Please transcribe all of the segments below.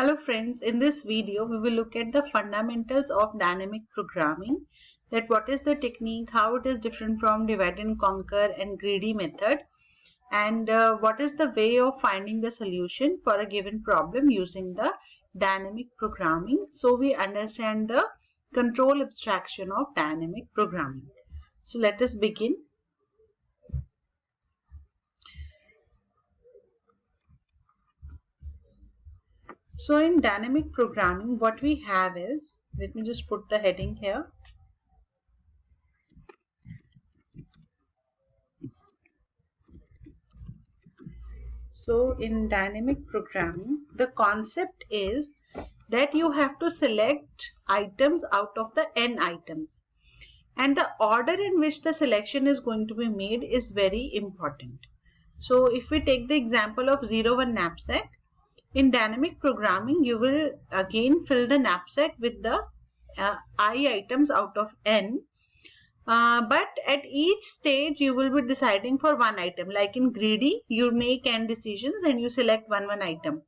Hello friends, in this video we will look at the fundamentals of dynamic programming, that what is the technique, how it is different from divide and conquer and greedy method, and what is the way of finding the solution for a given problem using the dynamic programming, so we understand the control abstraction of dynamic programming. So let us begin. So in dynamic programming, what we have is, let me just put the heading here. So in dynamic programming, the concept is that you have to select items out of the n items, and the order in which the selection is going to be made is very important. So if we take the example of 01 knapsack, in dynamic programming you will again fill the knapsack with the I items out of n, but at each stage you will be deciding for one item. Like in greedy, you make n decisions and you select one item.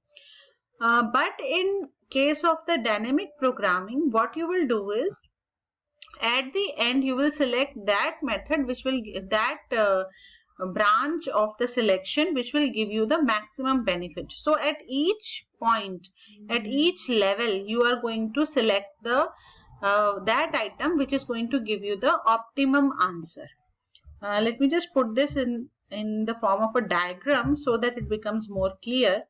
But in case of the dynamic programming, what you will do is, at the end you will select that method which will branch of the selection which will give you the maximum benefit. So at each point, at each level, you are going to select the that item which is going to give you the optimum answer. Let me just put this in the form of a diagram so that it becomes more clear.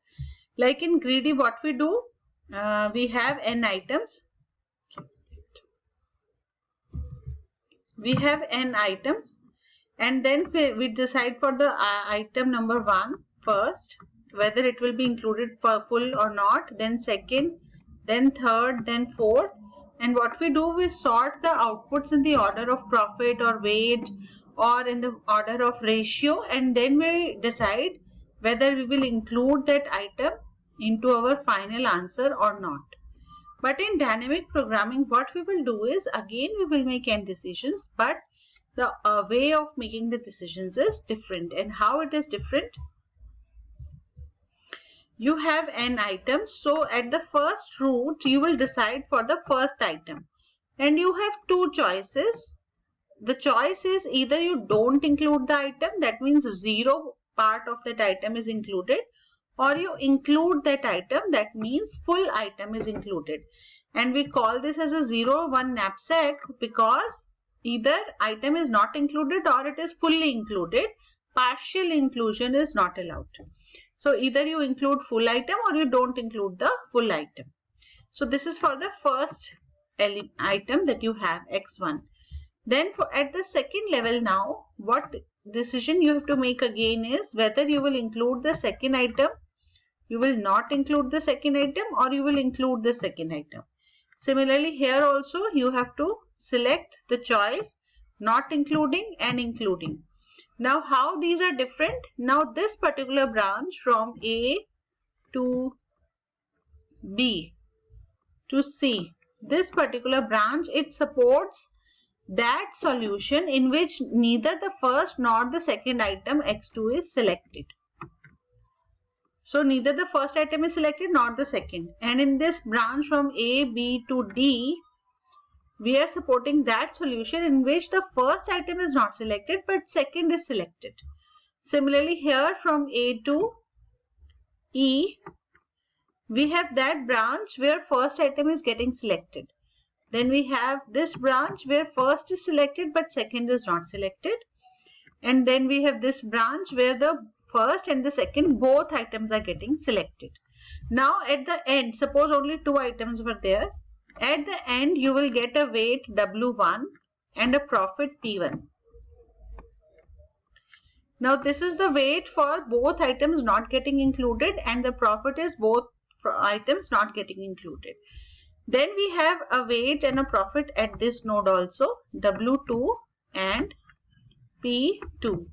Like in greedy, what we do, we have n items. We have n items, and then we decide for the item number 1 first, whether it will be included for full or not, then second, then third, then fourth. And what we do, we sort the outputs in the order of profit or weight or in the order of ratio, and then we decide whether we will include that item into our final answer or not. But in dynamic programming, what we will do is, again we will make n decisions, but the way of making the decisions is different. And how it is different? You have n items, so at the first route you will decide for the first item, and you have two choices. The choice is either you don't include the item, that means zero part of that item is included, or you include that item, that means full item is included. And we call this as a 01 knapsack because either item is not included or it is fully included. Partial inclusion is not allowed. So either you include full item or you don't include the full item. So this is for the first item that you have, x1. Then at the second level now, what decision you have to make again is whether you will include the second item, you will not include the second item, or you will include the second item. Similarly, here also you have to select the choice not including and including. Now how these are different? Now this particular branch from A to B to C, this particular branch, it supports that solution in which neither the first nor the second item x2 is selected. So neither the first item is selected nor the second. And in this branch from A, B to D, we are supporting that solution in which the first item is not selected but second is selected. Similarly, here from A to E, we have that branch where first item is getting selected. Then we have this branch where first is selected but second is not selected. And then we have this branch where the first and the second both items are getting selected. Now at the end, suppose only two items were there. At the end you will get a weight W1 and a profit P1. Now this is the weight for both items not getting included, and the profit is both items not getting included. Then we have a weight and a profit at this node also, W2 and P2.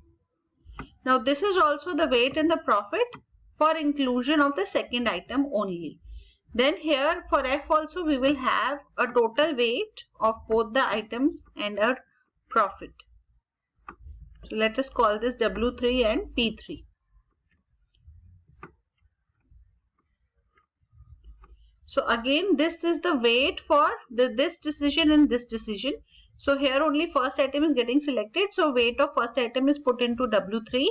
Now this is also the weight and the profit for inclusion of the second item only. Then here for F also we will have a total weight of both the items and a profit. So let us call this W3 and P3. So again, this is the weight for this decision and this decision. So here only first item is getting selected. So weight of first item is put into W3.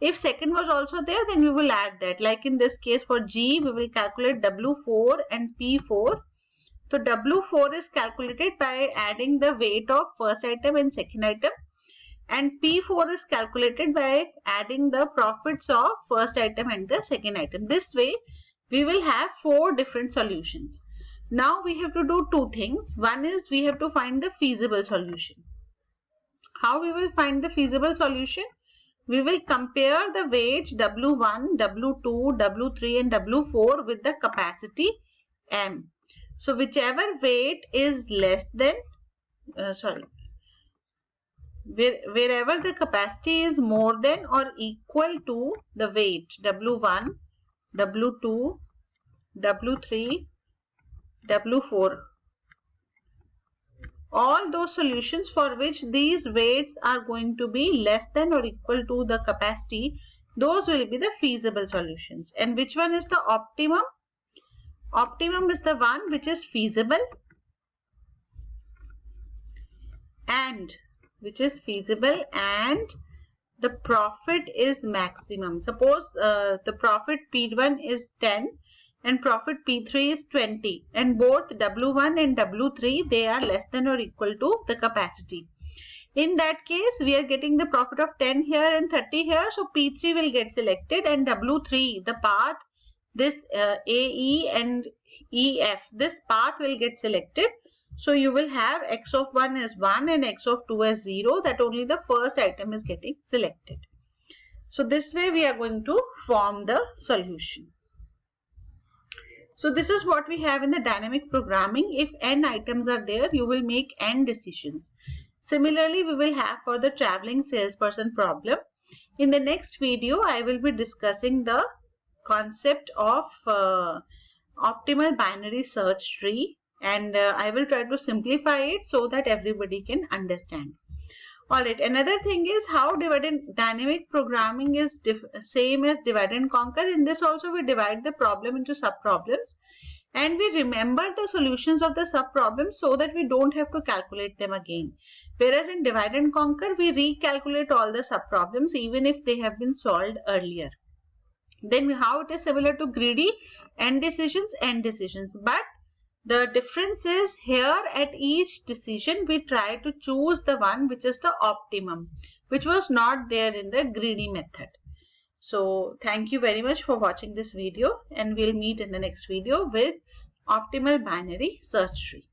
If second was also there, then we will add that. Like in this case for G, we will calculate W4 and P4. So W4 is calculated by adding the weight of first item and second item. And P4 is calculated by adding the profits of first item and the second item. This way, we will have 4 different solutions. Now we have to do 2 things. One is we have to find the feasible solution. How we will find the feasible solution? We will compare the weight W1, W2, W3 and W4 with the capacity M. So whichever weight is less than, wherever the capacity is more than or equal to the weight W1, W2, W3, W4, all those solutions for which these weights are going to be less than or equal to the capacity, those will be the feasible solutions. And which one is the optimum? Optimum is the one which is feasible and the profit is maximum. Suppose the profit P1 is 10 and profit P3 is 20, and both W1 and W3 they are less than or equal to the capacity. In that case, we are getting the profit of 10 here and 30 here, so P3 will get selected, and W3, the path, this AE and EF, this path will get selected. So you will have x of 1 as 1 and x of 2 as 0, that only the first item is getting selected. So this way we are going to form the solution. So this is what we have in the dynamic programming. If n items are there, you will make n decisions. Similarly, we will have for the traveling salesperson problem. In the next video, I will be discussing the concept of optimal binary search tree, and I will try to simplify it so that everybody can understand. Alright, another thing is how dynamic programming is same as divide and conquer. In this also we divide the problem into sub-problems and we remember the solutions of the sub-problems so that we don't have to calculate them again. Whereas in divide and conquer, we recalculate all the sub-problems even if they have been solved earlier. Then how it is similar to greedy, n decisions, but the difference is here at each decision we try to choose the one which is the optimum, which was not there in the greedy method. So thank you very much for watching this video, and we'll meet in the next video with optimal binary search tree.